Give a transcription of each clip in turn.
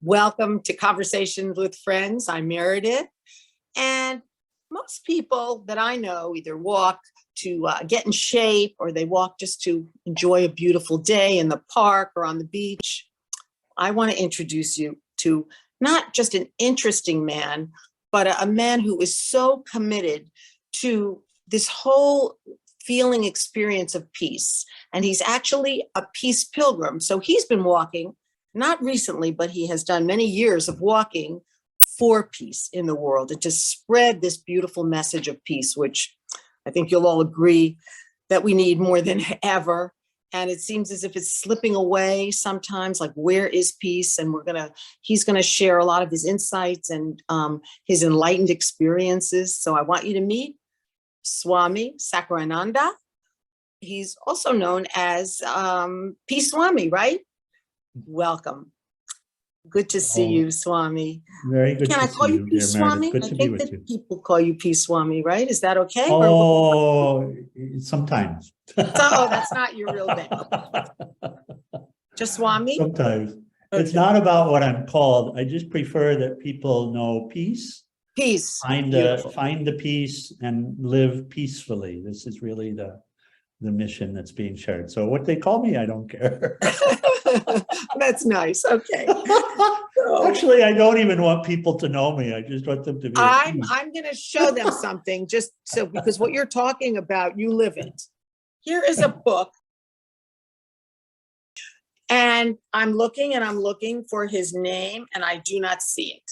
Welcome to Conversations with Friends. I'm Meredith. And most people that I know either walk to get in shape or they walk just to enjoy a beautiful day in the park or on the beach. I want to introduce you to not just an interesting man, but a man who is so committed to this whole feeling experience of peace. And he's actually a peace pilgrim. So he's been walking, not recently, but he has done many years of walking for peace in the world and to spread this beautiful message of peace, which I think you'll all agree that we need more than ever. And it seems as if it's slipping away sometimes, like where is peace? And he's gonna share a lot of his insights and his enlightened experiences. So I want you to meet Swami Sankarananda. He's also known as Peace Swami, right? Welcome. Good to see you, Swami. Very good Can I call you Peace Swami? Good to be with you. People call you Peace Swami, right? Is that okay? Oh, sometimes. Oh, that's not your real name. Just Swami? Sometimes. Okay. It's not about what I'm called. I just prefer that people know peace. Peace. Find the peace and live peacefully. This is really the mission that's being shared. So what they call me, I don't care. That's nice. Okay. Actually, I don't even want people to know me. I just want them to be. I'm going to show them something just so, because what you're talking about, you live it. Here is a book. And I'm looking for his name and I do not see it.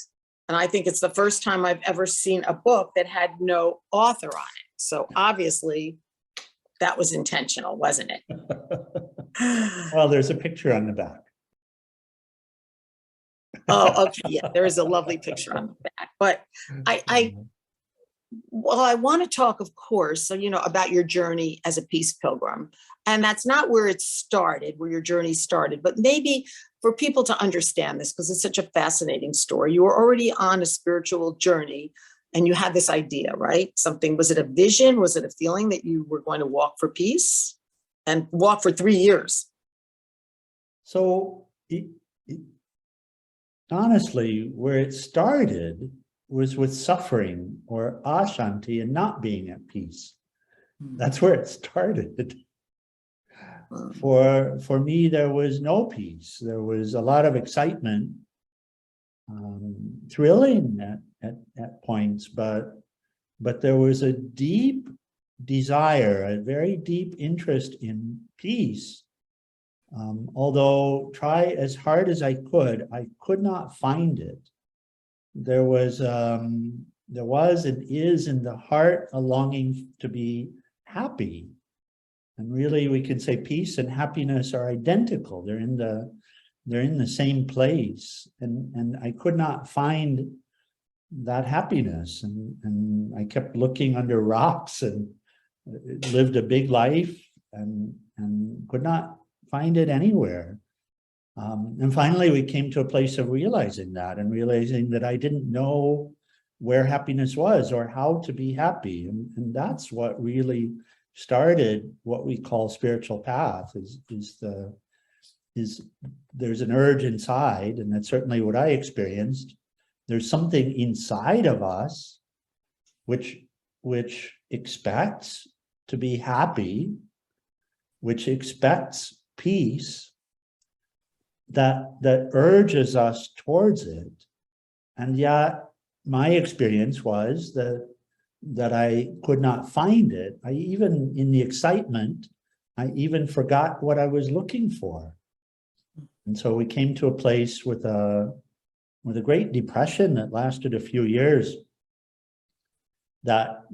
And I think it's the first time I've ever seen a book that had no author on it. So obviously that was intentional, wasn't it? Well, there's a picture on the back. Oh, okay. Yeah, there is a lovely picture on the back. But I want to talk, of course, so, about your journey as a peace pilgrim. And that's not where it started, where your journey started, but maybe for people to understand this, because it's such a fascinating story. You were already on a spiritual journey and you had this idea, right? Was it a vision? Was it a feeling that you were going to walk for peace and walk for 3 years? So honestly, where it started was with suffering or ashanti and not being at peace. That's where it started. For me, there was no peace. There was a lot of excitement, thrilling at points, but there was a deep desire, a very deep interest in peace. Although try as hard as I could not find it. There was and is in the heart a longing to be happy. And really we can say peace and happiness are identical. They're in the same place. And I could not find that happiness. And I kept looking under rocks and lived a big life and could not find it anywhere. And finally, we came to a place of realizing that and realizing that I didn't know where happiness was or how to be happy. And that's what really started what we call spiritual path there's an urge inside, and that's certainly what I experienced. There's something inside of us which expects to be happy, which expects peace, that urges us towards it. And yet my experience was that I could not find it. In the excitement, I even forgot what I was looking for. And so we came to a place with a Great Depression that lasted a few years that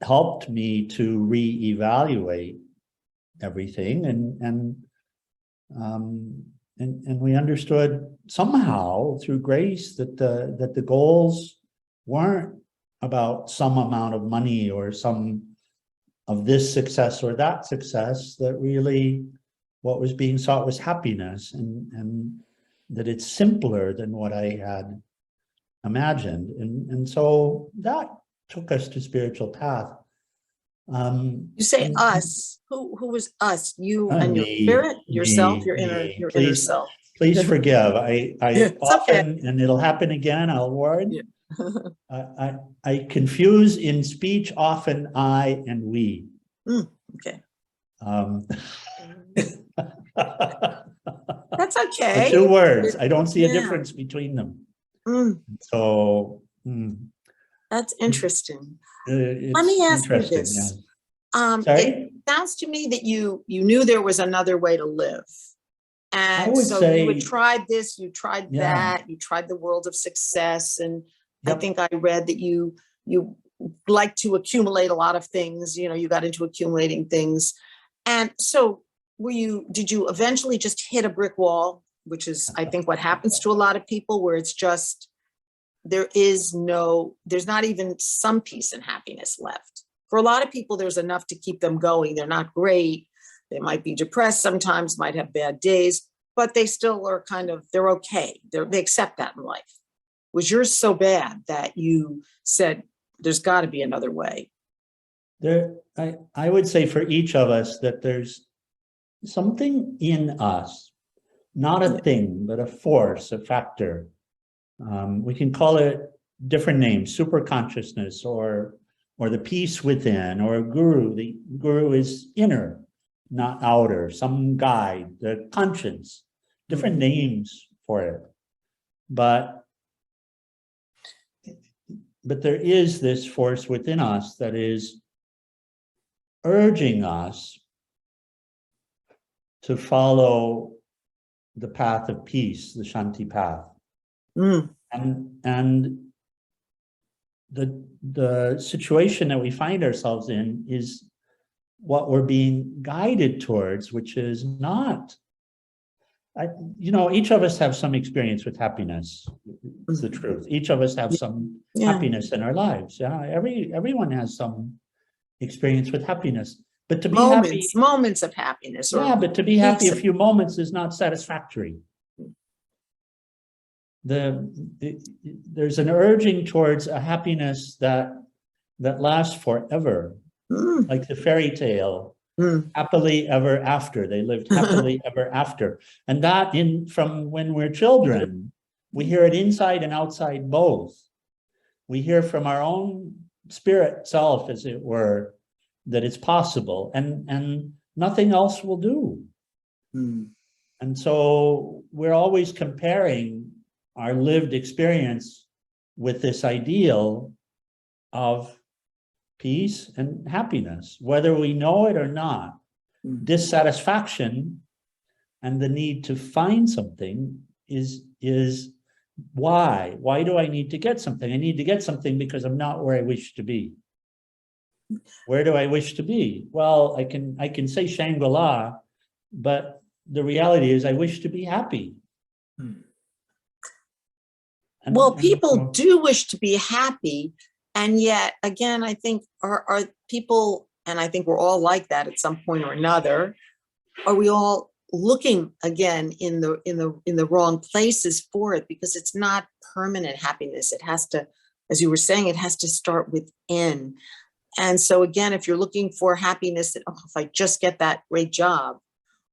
helped me to reevaluate everything, and we understood somehow through grace that the goals weren't about some amount of money or some of this success or that success, that really what was being sought was happiness, and that it's simpler than what I had imagined. And so that took us to spiritual path. You say us. Who was us? You and your spirit, yourself, your inner self. Please forgive. I It's often, and it'll happen again, I'll warn. Yeah. I confuse in speech often I and we. Okay. Um, That's the okay. two words, I don't see a Yeah. difference between them. Mm, So that's interesting. it's Let me ask you interesting. this. Yeah. It Sorry? sounds to me that you knew there was another way to live. I And would so you had say, tried this, you tried yeah, that, you tried the world of success. And I yep. think I read that you like to accumulate a lot of things, you got into accumulating things. And so did you eventually just hit a brick wall, which is, I think, what happens to a lot of people, where it's just, there's not even some peace and happiness left. For a lot of people, there's enough to keep them going. They're not great. They might be depressed sometimes, might have bad days, but they still are they're okay. They accept that in life. Was yours so bad that you said, there's got to be another way? I would say for each of us that there's something in us, not a thing, but a force, a factor. We can call it different names, super consciousness, or the peace within, or a guru. The guru is inner, not outer, some guide, the conscience, different names for it. But there is this force within us that is urging us to follow the path of peace, the Shanti path. And the situation that we find ourselves in is what we're being guided towards, which is not, each of us have some experience with happiness. It's the truth. Each of us have some happiness in our lives. Yeah, everyone has some experience with happiness. But to be moments of happiness. But to be happy a few moments is not satisfactory. There's an urging towards a happiness that lasts forever, like the fairy tale, happily ever after. They lived happily ever after. And that from when we're children, we hear it inside and outside both. We hear from our own spirit self, as it were, that it's possible, and nothing else will do. And so we're always comparing our lived experience with this ideal of peace and happiness, whether we know it or not. Dissatisfaction and the need to find something is why do I need to get something? I need to get something because I'm not where I wish to be. Where do I wish to be? Well, I can say Shangri-La, but the reality is I wish to be happy. Well, people do wish to be happy. And yet, again, I think are people, and I think we're all like that at some point or another, are we all looking again in the wrong places for it? Because it's not permanent happiness. It has to, as you were saying, it has to start within. And so again, if you're looking for happiness, that, if I just get that great job,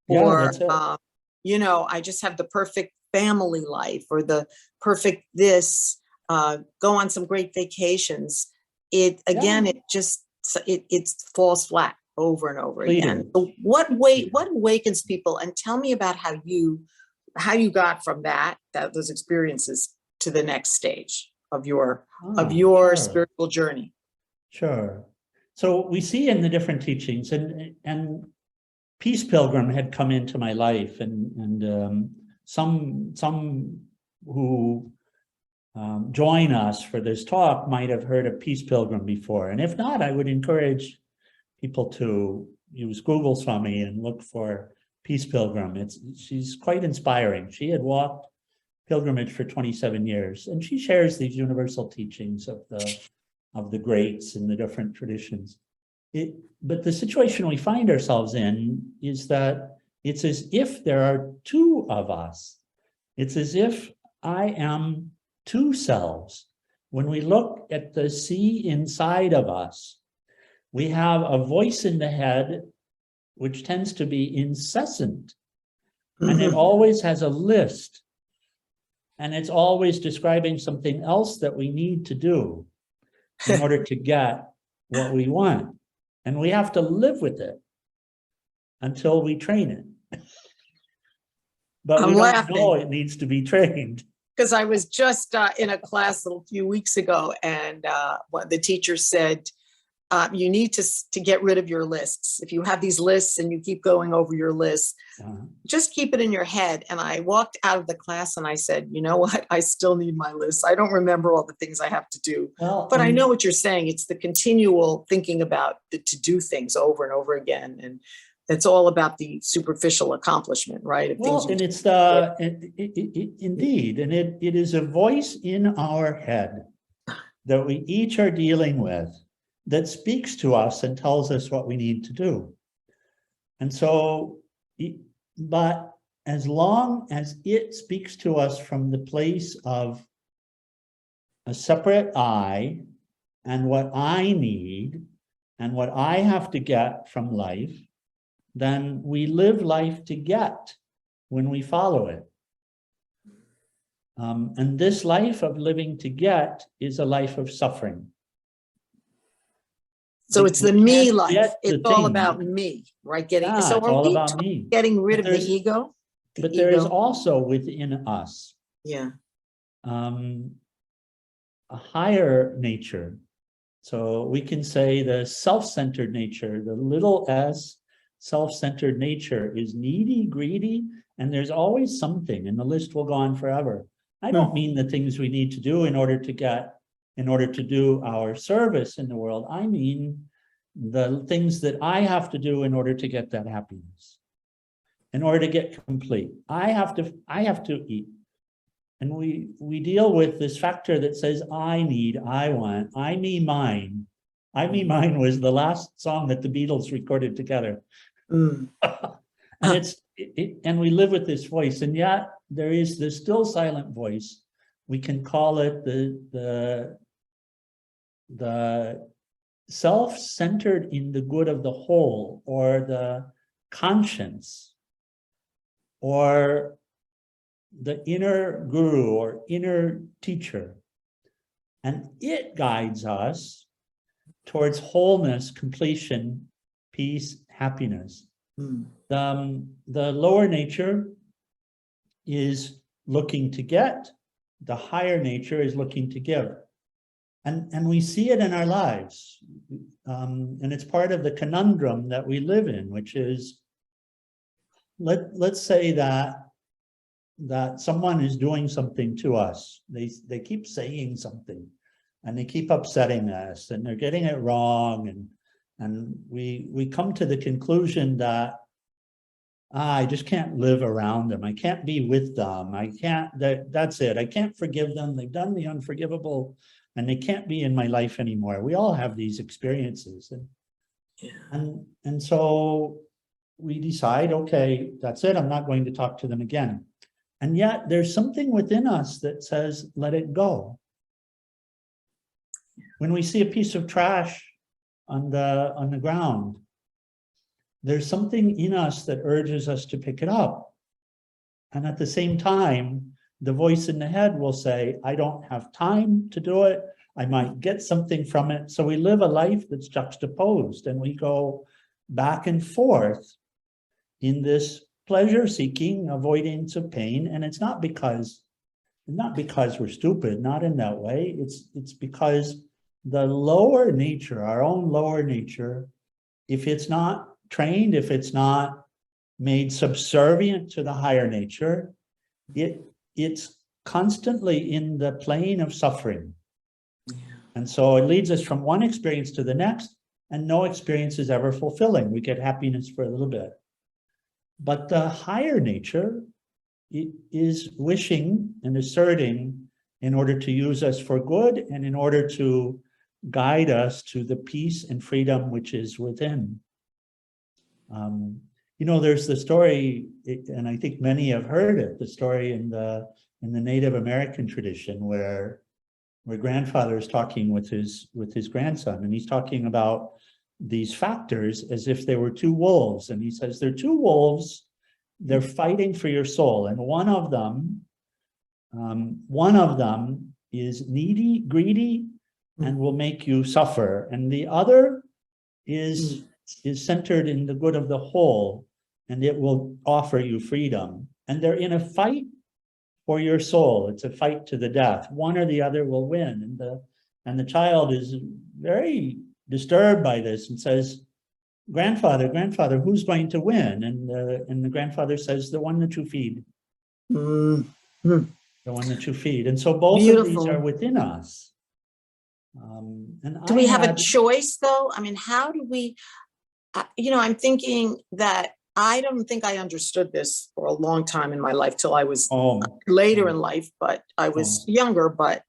or I just have the perfect family life, or the perfect this, go on some great vacations, it falls flat over and over again. So what awakens people? And tell me about how you got from those experiences to the next stage of your spiritual journey. Sure. So we see in the different teachings, and Peace Pilgrim had come into my life, and some who join us for this talk might have heard of Peace Pilgrim before. And if not, I would encourage people to use Google Swami and look for Peace Pilgrim. She's quite inspiring. She had walked pilgrimage for 27 years, and she shares these universal teachings of the greats in the different traditions. But the situation we find ourselves in is that it's as if there are two of us. It's as if I am two selves. When we look at the sea inside of us, we have a voice in the head which tends to be incessant, and it Mhm. always has a list, and it's always describing something else that we need to do in order to get what we want. And we have to live with it until we train it. But I'm we don't laughing know it needs to be trained. because I was just in a class a few weeks ago, and what the teacher said, you need to get rid of your lists. If you have these lists and you keep going over your lists, just keep it in your head. And I walked out of the class and I said, you know what? I still need my list. I don't remember all the things I have to do. Well, But I know what you're saying. It's the continual thinking about the to-do things over and over again. And it's all about the superficial accomplishment, right? Of well, things you and do. it's indeed, and it is a voice in our head that we each are dealing with that speaks to us and tells us what we need to do. And so, but as long as it speaks to us from the place of a separate I and what I need and what I have to get from life, then we live life to get when we follow it. And this life of living to get is a life of suffering. So it's the We me can't life. get the It's all thing. about me, right? Yeah, So it's are all we about me. getting rid But of the ego? But there is also within us Yeah. a higher nature. So we can say the self-centered nature, the little s, self-centered nature is needy, greedy, and there's always something, and the list will go on forever. I don't mean the things we need to do in order to do our service in the world. I mean the things that I have to do in order to get that happiness, in order to get complete. I have to eat. And we deal with this factor that says, I need, I want, I, me, mine. I, me, mine was the last song that the Beatles recorded together. Mm. And and we live with this voice, and yet there is this still silent voice. We can call it the self-centered in the good of the whole, or the conscience, or the inner guru or inner teacher. And it guides us towards wholeness, completion, peace, happiness. Mm. The lower nature is looking to get, the higher nature is looking to give. And we see it in our lives. And it's part of the conundrum that we live in, which is, let's say that someone is doing something to us. They keep saying something, and they keep upsetting us, and they're getting it wrong, and we come to the conclusion that I just can't live around them. I can't be with them. I can't, that's it. I can't forgive them. They've done the unforgivable, and they can't be in my life anymore. We all have these experiences. And so we decide, okay, that's it. I'm not going to talk to them again. And yet there's something within us that says, let it go. When we see a piece of trash on the ground, there's something in us that urges us to pick it up. And at the same time, the voice in the head will say, I don't have time to do it. I might get something from it. So we live a life that's juxtaposed, and we go back and forth in this pleasure-seeking avoidance of pain. And it's not because we're stupid, not in that way. It's because the lower nature, our own lower nature, if it's not trained, if it's not made subservient to the higher nature, it's constantly in the plane of suffering. And so it leads us from one experience to the next, and no experience is ever fulfilling. We get happiness for a little bit. But the higher nature is wishing and asserting in order to use us for good, and in order to guide us to the peace and freedom which is within. There's the story, and I think many have heard it, the story in the Native American tradition where grandfather is talking with his grandson, and he's talking about these factors as if they were two wolves. And he says, there are two wolves they're fighting for your soul. And one of them is needy, greedy, and will make you suffer. And the other is centered in the good of the whole, and it will offer you freedom. And they're in a fight for your soul. It's a fight to the death. One or the other will win. And the child is very disturbed by this and says, grandfather, who's going to win? And the grandfather says, the one that you feed. Mm. The one that you feed. And so both of these are within us. And do we have a choice though? I mean, how do we, I'm thinking that I don't think I understood this for a long time in my life till I was later in life, but I was younger, but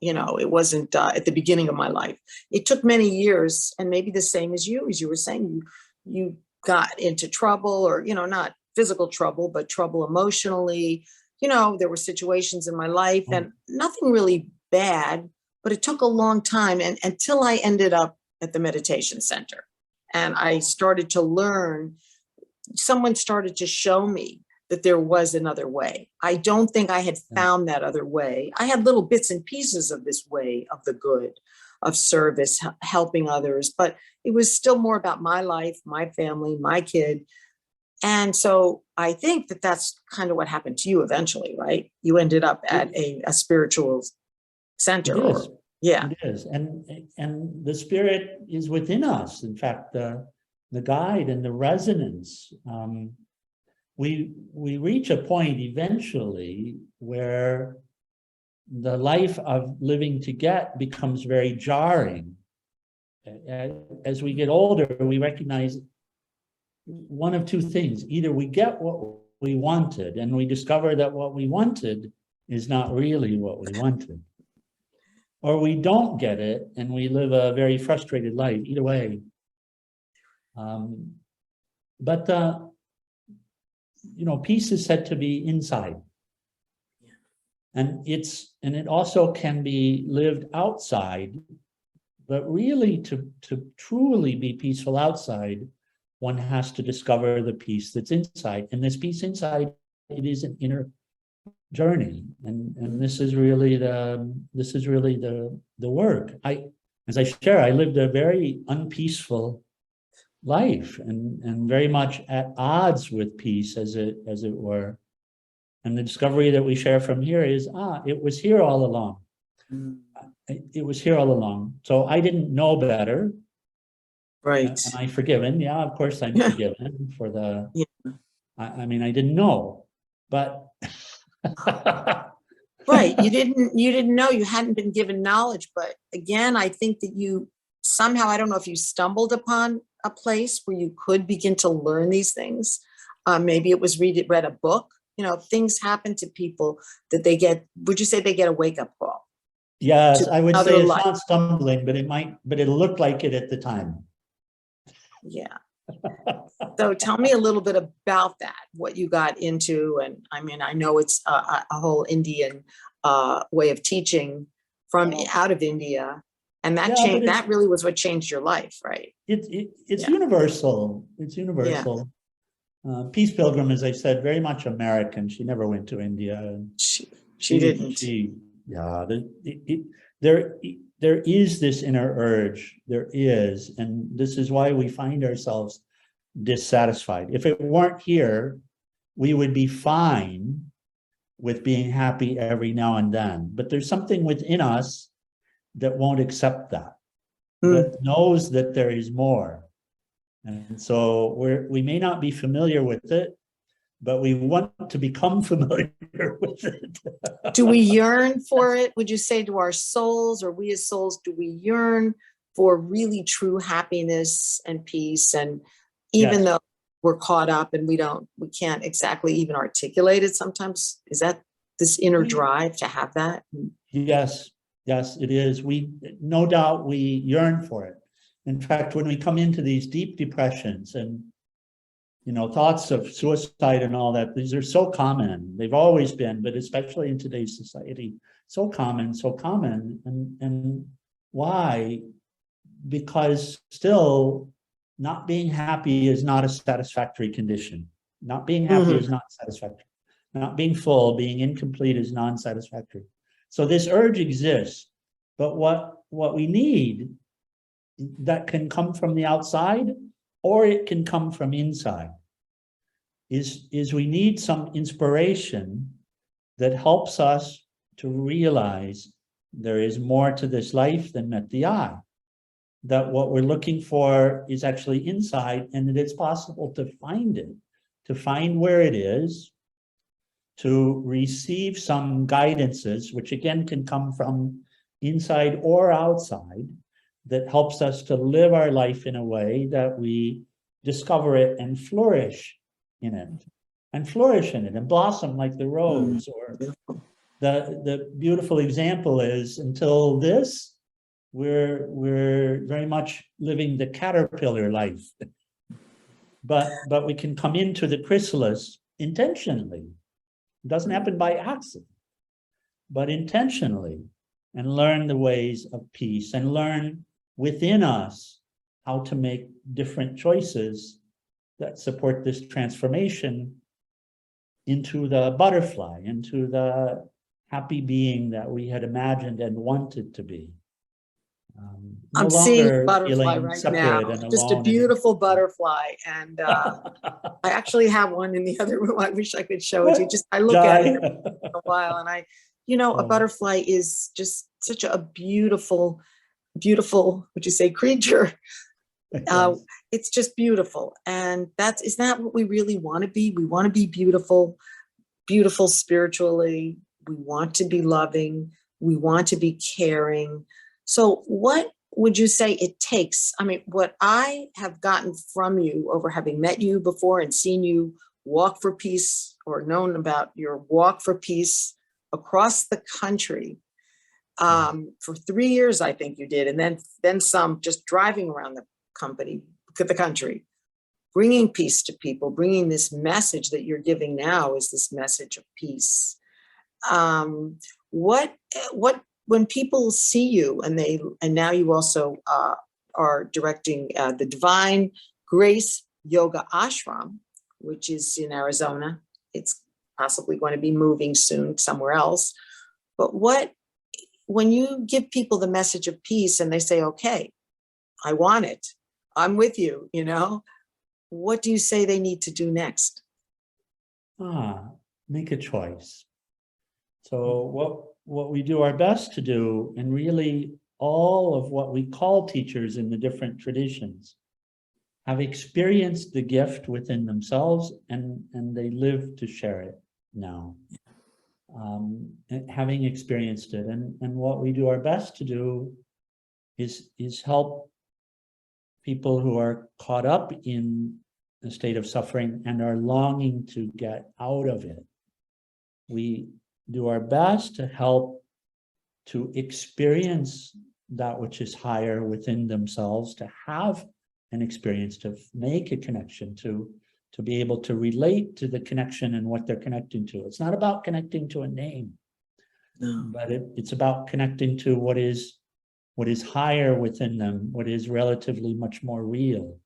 it wasn't at the beginning of my life. It took many years, and maybe the same as you were saying, you got into trouble, or, not physical trouble, but trouble emotionally. There were situations in my life and nothing really bad, but it took a long time until I ended up at the meditation center. And I started to learn, someone started to show me that there was another way. I don't think I had found that other way. I had little bits and pieces of this way of the good, of service, helping others, but it was still more about my life, my family, my kid. And so I think that that's kind of what happened to you eventually, right? You ended up at a spiritual center. It is. Yeah. It is. And the spirit is within us. In fact, the guide and the resonance, we reach a point eventually where the life of living together becomes very jarring. As we get older, we recognize one of two things. Either we get what we wanted and we discover that what we wanted is not really what we wanted, or we don't get it and we live a very frustrated life. Either way. Peace is said to be inside. And it also can be lived outside, but really to truly be peaceful outside, one has to discover the peace that's inside. And this peace inside, it is an inner journey. And this is really the work. As I share, I lived a very unpeaceful life and very much at odds with peace, as it were. And the discovery that we share from here is, it was here all along. It was here all along. So I didn't know better. Right. Am I forgiven? Yeah, of course I'm forgiven for the, I didn't know, but. Right. You didn't know, you hadn't been given knowledge, but again, I think that you somehow, I don't know if you stumbled upon a place where you could begin to learn these things. Maybe it was read a book. Things happen to people that they get, would you say they get a wake-up call? Yes, I would say it's not stumbling, but it looked like it at the time. Yeah. So tell me a little bit about that, what you got into. And I know it's a whole Indian way of teaching from out of India. And that changed, that really was what changed your life, right? It's universal. It's universal. Peace Pilgrim, as I said, very much American. She never went to India. She didn't. There is this inner urge. There is, and this is why we find ourselves dissatisfied. If it weren't here, we would be fine with being happy every now and then. But there's something within us that won't accept that, that knows that there is more. And so we may not be familiar with it, but we want to become familiar with it. Do we yearn for it? Would you say to our souls, or we as souls, do we yearn for really true happiness and peace? And even though we're caught up and we can't exactly even articulate it sometimes, is that this inner drive to have that? Yes, it is. No doubt we yearn for it. In fact, when we come into these deep depressions and thoughts of suicide and all that, these are so common. They've always been, but especially in today's society, so common. And why? Because still not being happy is not a satisfactory condition. Not being happy Mhm. is not satisfactory. Not being full, being incomplete is non-satisfactory. So this urge exists, but what we need that can come from the outside or it can come from inside is we need some inspiration that helps us to realize there is more to this life than met the eye. That what we're looking for is actually inside, and that it's possible to find it, to find where it is, to receive some guidances, which again can come from inside or outside, that helps us to live our life in a way that we discover it and flourish in it, and blossom like the rose. Or Beautiful. the beautiful example is, until this, we're very much living the caterpillar life, but we can come into the chrysalis intentionally. It doesn't happen by accident, but intentionally, and learn the ways of peace, and learn within us how to make different choices that support this transformation into the butterfly, into the happy being that we had imagined and wanted to be. No I'm seeing a longer butterfly feeling right now, separate and just a alone. beautiful butterfly. And I actually have one in the other room. I wish I could show it to you. Just I look at it Jai. every once in a while, and a butterfly is just such a beautiful, beautiful, would you say, creature. Yes. It's just beautiful. And isn't that what we really want to be? We want to be beautiful, beautiful spiritually. We want to be loving. We want to be caring. So what would you say it takes? I mean, what I have gotten from you over having met you before and seen you walk for peace, or known about your walk for peace across the country, for 3 years, I think you did. And then some, just driving around the country, bringing peace to people, bringing this message that you're giving now is this message of peace. What when people see you, and now you also are directing the Divine Grace Yoga Ashram, which is in Arizona. It's possibly going to be moving soon somewhere else. But when you give people the message of peace and they say, okay, I want it, I'm with you, what do you say they need to do next? Make a choice. So what we do our best to do, and really all of what we call teachers in the different traditions have experienced the gift within themselves, and they live to share it now. Having experienced it, and what we do our best to do is help people who are caught up in a state of suffering and are longing to get out of it. We do our best to help to experience that which is higher within themselves, to have an experience, to make a connection, to be able to relate to the connection and what they're connecting to. It's not about connecting to a name, but it's about connecting to what is higher within them, what is relatively much more real,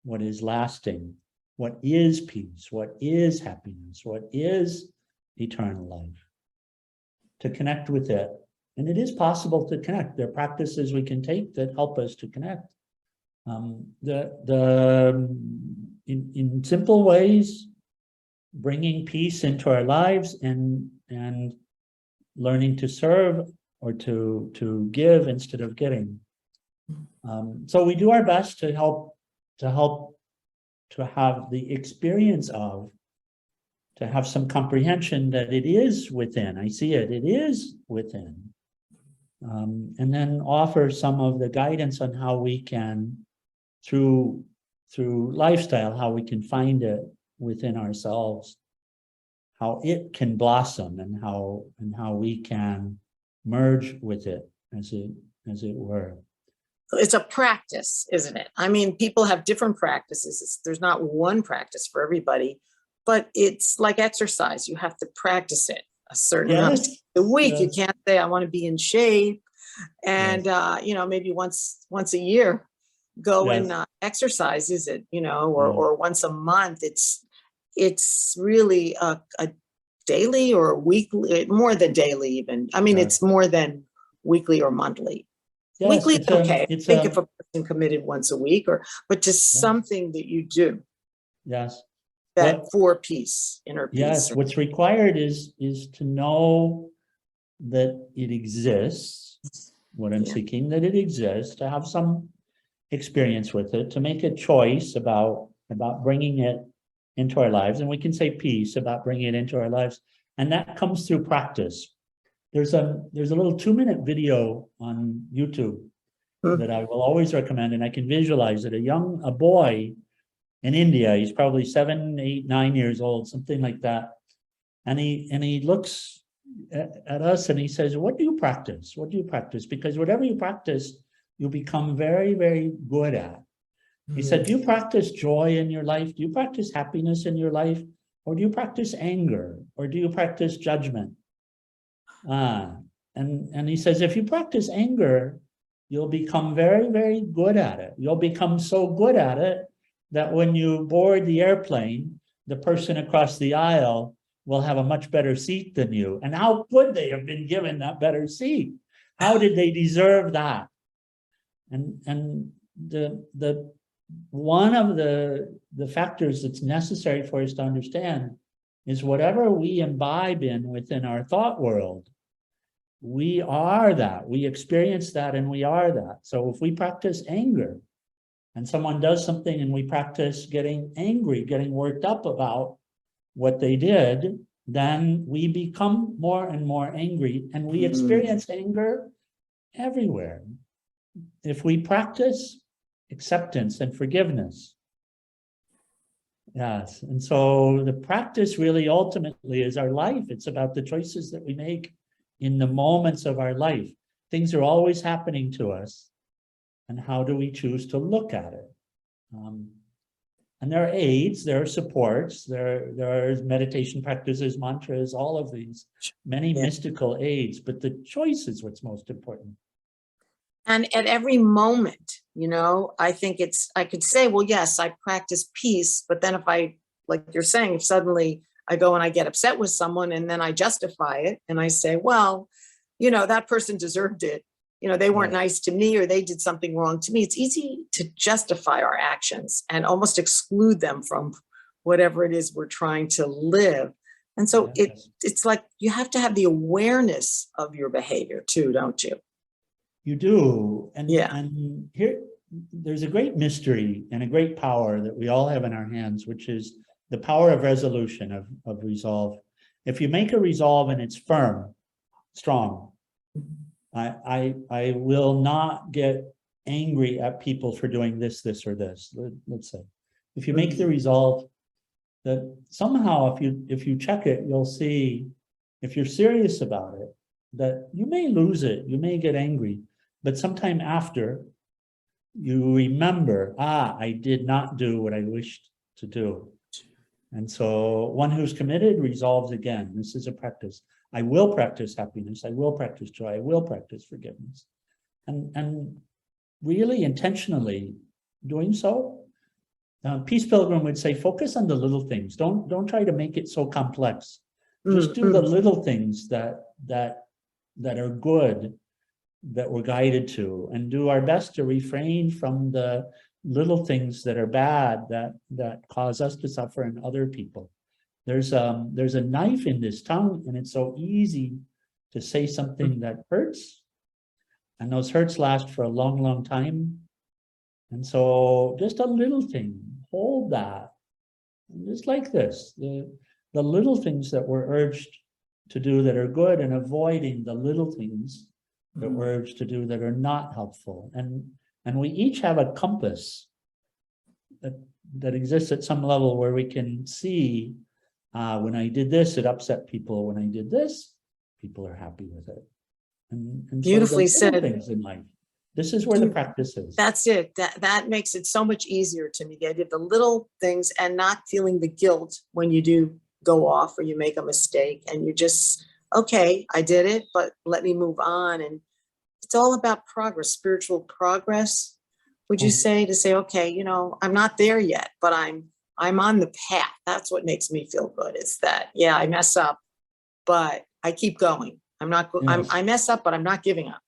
what is lasting, what is peace, what is happiness, what is eternal life. To connect with it. And it is possible to connect. There are practices we can take that help us to connect. In simple ways, bringing peace into our lives, and learning to serve, or to give instead of getting. So we do our best to help to have the experience of, to have some comprehension that it is within. I see it is within. And then offer some of the guidance on how we can, through lifestyle, how we can find it within ourselves, how it can blossom, and how we can merge with it, as it were. It's a practice, isn't it? I mean, people have different practices. There's not one practice for everybody, but it's like exercise. You have to practice it a certain amount of times a week. You can't say, I want to be in shape. And, maybe once a year, go and exercise, is it, or once a month. it's really a daily or weekly, more than daily even. I mean, it's more than weekly or monthly. Yes, Weekly is okay. I think if a a person committed once a week, but just something that you do yes. that for peace, inner peace. Yes, what's required is to know that it exists, what I'm seeking, that it exists, to have some experience with it, to make a choice about bringing it into our lives. And we can say peace about bringing it into our lives. And that comes through practice. There's a little 2-minute video on YouTube that I will always recommend, and I can visualize it. A boy in India, he's probably 7, 8, 9 years old, something like that. And he looks at us and he says, what do you practice? What do you practice? Because whatever you practice, you become very, very good at. He said, do you practice joy in your life? Do you practice happiness in your life? Or do you practice anger? Or do you practice judgment? And he says, if you practice anger, you'll become very, very good at it. You'll become so good at it that when you board the airplane, the person across the aisle will have a much better seat than you. And how could they have been given that better seat? How did they deserve that? And the one of the factors that's necessary for us to understand is whatever we imbibe in within our thought world, we are that, we experience that, and we are that. So if we practice anger and someone does something and we practice getting angry, getting worked up about what they did, then we become more and more angry, and we experience anger everywhere. If we practice acceptance and forgiveness. Yes, and so the practice really ultimately is our life. It's about the choices that we make in the moments of our life. Things are always happening to us, and how do we choose to look at it? And there are aids, there are supports, there are meditation practices, mantras, all of these, many mystical aids, but the choice is what's most important. And at every moment, I think I could say, well, yes, I practice peace, but then if like you're saying, if suddenly I go and I get upset with someone and then I justify it and I say, well, that person deserved it. They weren't nice to me, or they did something wrong to me. It's easy to justify our actions and almost exclude them from whatever it is we're trying to live. And so it's like you have to have the awareness of your behavior too, don't you? You do. And here, there's a great mystery and a great power that we all have in our hands, which is the power of resolution, of resolve. If you make a resolve and it's firm, strong, I will not get angry at people for doing this, or this. Let's say, if you make the resolve that somehow, if you check it, you'll see, if you're serious about it, that you may lose it, you may get angry, but sometime after, you remember, I did not do what I wished to do. And so one who's committed resolves again. This is a practice. I will practice happiness. I will practice joy. I will practice forgiveness. And really intentionally doing so. Peace Pilgrim would say, focus on the little things. Don't try to make it so complex. Just do the little things that are good, that we're guided to, and do our best to refrain from the little things that are bad, that cause us to suffer and other people. There's a knife in this tongue, and it's so easy to say something that hurts, and those hurts last for a long, long time. And so just a little thing, hold that, just like this, the little things that we're urged to do that are good, and avoiding the little things that we're urged to do that are not helpful. And we each have a compass that exists at some level where we can see, when I did this, it upset people. When I did this, people are happy with it. And beautifully so said. Things in life. This is where the practice is. That's it. That makes it so much easier to me. The little things and not feeling the guilt when you do go off or you make a mistake, and you just, okay, I did it, but let me move on. And it's all about progress, spiritual progress. Would you say, to say, okay, I'm not there yet, but I'm I'm on the path. That's what makes me feel good. Is that, yeah, I mess up, but I keep going. I'm not, Yes. I mess up, but I'm not giving up.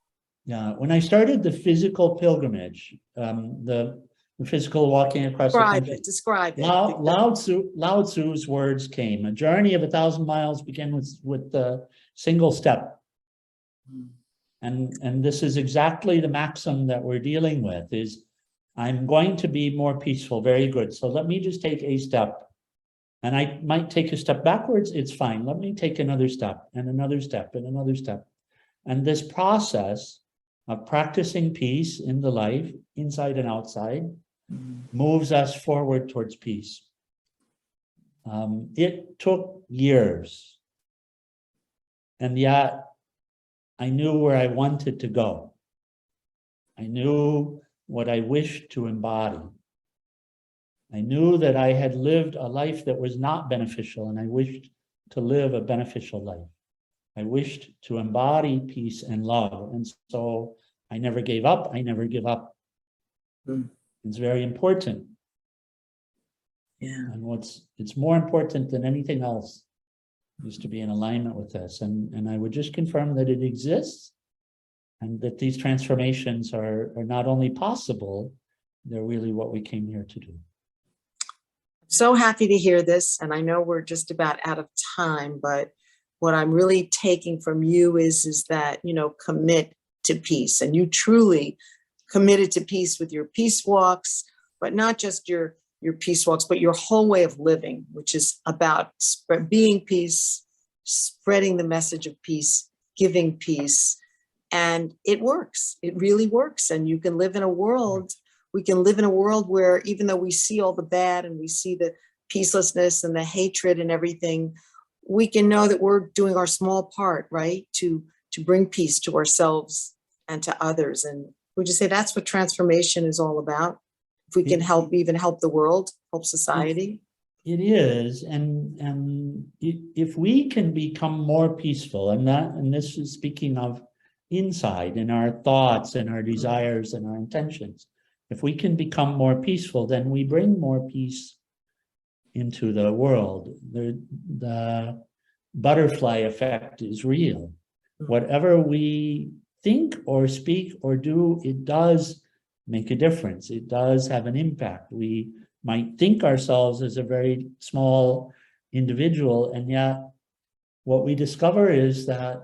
Yeah, when I started the physical pilgrimage, the physical walking across the country, Describe it. Lao Tzu's words came: "A journey of 1,000 miles begins with the single step." And this is exactly the maxim that we're dealing with: is I'm going to be more peaceful. Very good. So let me just take a step. And I might take a step backwards. It's fine. Let me take another step and another step and another step. And this process of practicing peace in the life, inside and outside, moves us forward towards peace. It took years. And yet I knew where I wanted to go. I knew what I wished to embody. I knew that I had lived a life that was not beneficial, and I wished to live a beneficial life. I wished to embody peace and love. And so I never gave up. I never give up. It's very important. Yeah. And it's more important than anything else is to be in alignment with this. And I would just confirm that it exists, and that these transformations are not only possible, they're really what we came here to do. So happy to hear this. And I know we're just about out of time, but what I'm really taking from you is that, you know, commit to peace. And you truly committed to peace with your peace walks, but not just your peace walks, but your whole way of living, which is about being peace, spreading the message of peace, giving peace. And it works. It really works. And you can live in a world, we can live in a world where, even though we see all the bad and we see the peacelessness and the hatred and everything, we can know that we're doing our small part, right? To bring peace to ourselves and to others. And we just say that's what transformation is all about. If we can even help the world, help society. It is. And if we can become more peaceful, and this is speaking of inside, in our thoughts and our desires and our intentions, if we can become more peaceful, then we bring more peace into the world. The butterfly effect is real. Whatever we think or speak or do, it does make a difference. It does have an impact. We might think ourselves as a very small individual, and yet what we discover is that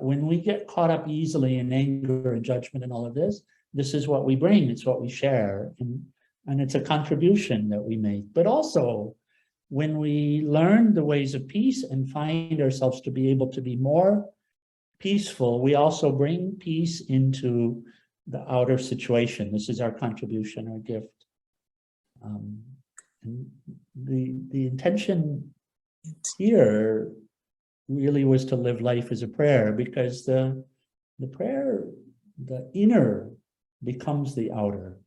when we get caught up easily in anger and judgment and all of this, this is what we bring, it's what we share, and it's a contribution that we make. But also, when we learn the ways of peace and find ourselves to be able to be more peaceful, we also bring peace into the outer situation. This is our contribution, our gift. And the intention here really was to live life as a prayer, because the prayer, the inner becomes the outer.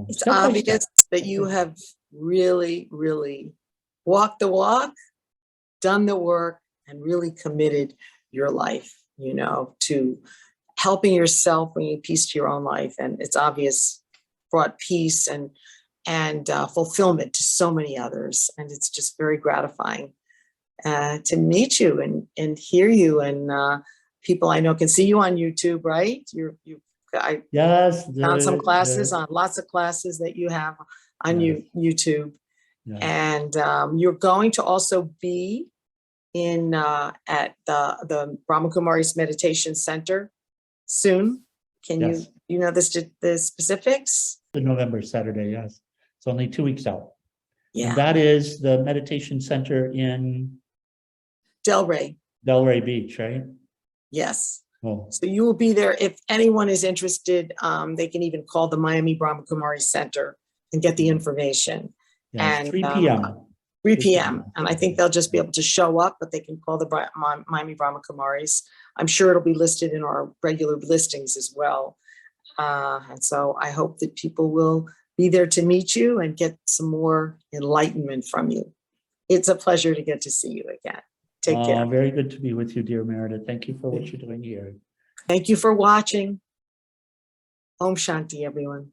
It's obvious that you have really, really walked the walk, done the work, and really committed your life, you know, to helping yourself, bringing peace to your own life. And it's obvious, brought peace and fulfillment to so many others. And it's just very gratifying to meet you and hear you. And people I know can see you on YouTube, right? I found some classes on lots of classes that you have on YouTube. Yes. And you're going to also be in at the Brahma Kumaris Meditation Center soon. Can you know the specifics? The November Saturday, yes. It's only 2 weeks out. Yeah. And that is the meditation center in Delray Beach, right? Yes. Oh. So you will be there. If anyone is interested, they can even call the Miami Brahma Kumaris Center and get the information. Yeah, and 3 p.m. 3 p.m. And I think they'll just be able to show up, but they can call the Miami Brahma Kumaris. I'm sure it'll be listed in our regular listings as well. And so I hope that people will be there to meet you and get some more enlightenment from you. It's a pleasure to get to see you again. Take care. Very good to be with you, dear Meredith. Thank you for what you're doing here. Thank you for watching. Om Shanti, everyone.